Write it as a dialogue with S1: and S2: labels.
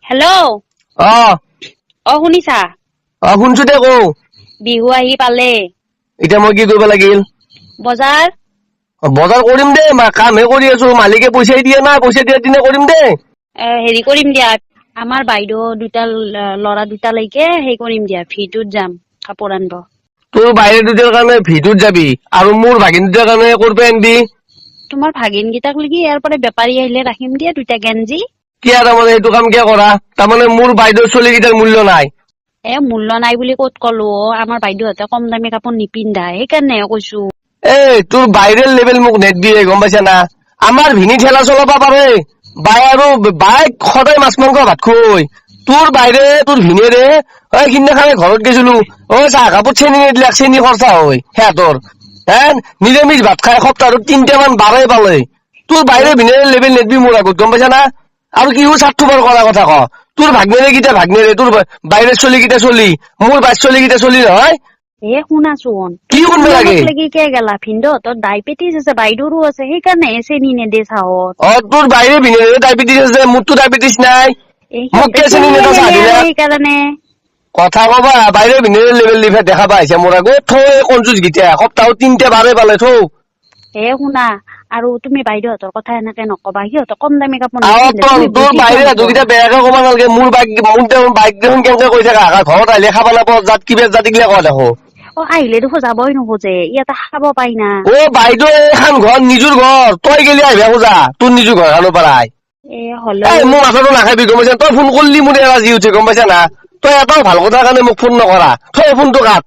S1: Hello' শুনিছা?
S2: শুনছো দে কও।
S1: বিহু আহি পালে।
S2: এতিয়া মই কি কৰিব লাগিল?
S1: বজাৰ
S2: বজাৰ কৰিম দে, কামহে কৰি আছো, মালিকে পইচাই দিয়ে না, পইচা দিয়াৰ দিনা কৰিম দে।
S1: হেৰি কৰিম দিয়া, আমাৰ বাইদেউ ল'ৰা দুটালৈকে হেৰি কৰিম দিয়া, ভিটোত যাম কাপোৰ আনিব।
S2: তোৰ বাইৰে দুটাৰ কাৰণে ভিটোত যাবি আৰু মোৰ ভাগিন দুটাৰ কাৰণে কৰপে আনবি?
S1: তোমাৰ ভাগিন কেইটাক লাগি ইয়াৰ পৰা বেপাৰী আহিলে ৰাখিম দিয়া দুটা গেঞ্জি।
S2: কিয় তাৰমানে সেইটো কাম কিয় কৰা? তাৰমানে মোৰ বাইদেউৰ চলিকেইটাৰ মূল্য নাই।
S1: মূল্য নাই বুলি ক'ত কলো আমাৰ বাইদেউহঁতে কম দামী কাপোৰ নিপিন্ধাই, সেইকাৰণে কৈছো।
S2: তোৰ বাহিৰৰ লেভেল মোক নেদবি, গম পাইছা না? আমাৰ ভিনি ঠেলা চলাব পাৰে, বাই সদায় মাছ মাংস ভাত খুৱাই। তোৰ বাইৰে তোৰ ভিনেৰে সিদিনাখনে ঘৰত গৈছিলো, চাহ কাপত চেনি নিদিলাক, চেনি খৰচা হয় সিহঁতৰ। নিৰামিষ ভাত খাই সপ্তাহত 3টা মান বাৰে পালে। তোৰ বাহিৰে ভিনেৰে লেভেল নেদবি মোৰ আগত, গম পাইছা না? আৰু কিহো স্বাৰ্থপৰ কৰা কথা ক? তোৰ ভাগনেৰে তোৰ বাহিৰৰ চলিকেইটা চলি, মোৰ বাইৰ চলিকেইটা চলি নহয়।
S1: শুনাচোন,
S2: কি
S1: তুমি
S2: শুনব লাগে?
S1: লাগি কিয় গেলা? ভিনদেউহঁতৰ ডায়েবেটিছ আছে, বাইদেউৰো আছে, সেইকাৰণে চেনি নেদে চাহত।
S2: তোৰ বাহিৰে ভিনেৰে ডায়েবেটিছ আছে, মোৰতো ডায়েবেটিছ নাই। মোক
S1: সিহঁতে
S2: কিয় চেনি
S1: চেনিয়ে
S2: নেদা চাহ
S1: নেদে আৰু
S2: দিলা?
S1: সেইকাৰণে।
S2: কথা কবা, বাহিৰে ভিনেৰে লেভেল লিভে দেখাবা আহিছে মোৰ আগত। থৌ কনজুচ গীতা, সপ্তাহত 3টা বাৰে পালে থৌ।
S1: শুনা, আৰু তুমি বাইদেউহঁতৰ কথা এনেকে নকবা, সিহঁতৰ কম দামী কাপোৰ নিপিন্ধে,
S2: তোৰ
S1: তুমি বুজি পোৱা
S2: বাহিৰে
S1: নোপোৱা।
S2: দুইটা বেয়াকে ক'ব নালাগে, মোৰ বাইক দেখোন কেনেকে কৈ থাকা, ঘৰত আহিলে খাব নাপাওঁ, কিবা জাতিগিলা কোৱা দেখো।
S1: আহিলে দেখো যাবই নোখোজে, ইয়াতে খাব পাই না।
S2: বাইদেউ এইখন ঘৰ নিজৰ ঘৰ, তই গেলি আহিবা খোজা তোৰ নিজৰ ঘৰ খানৰ পৰাই।
S1: হ'লেও
S2: মোৰ মাথাটো নাখাবি, গম পাইছা? তই ফোন কৰিলি মোৰ এলাৰ্জি উঠে, গম পাইছা না? তই এটাও ভাল কথাৰ কাৰণে মোক ফোন নকৰা, তই ফোনটো কাট।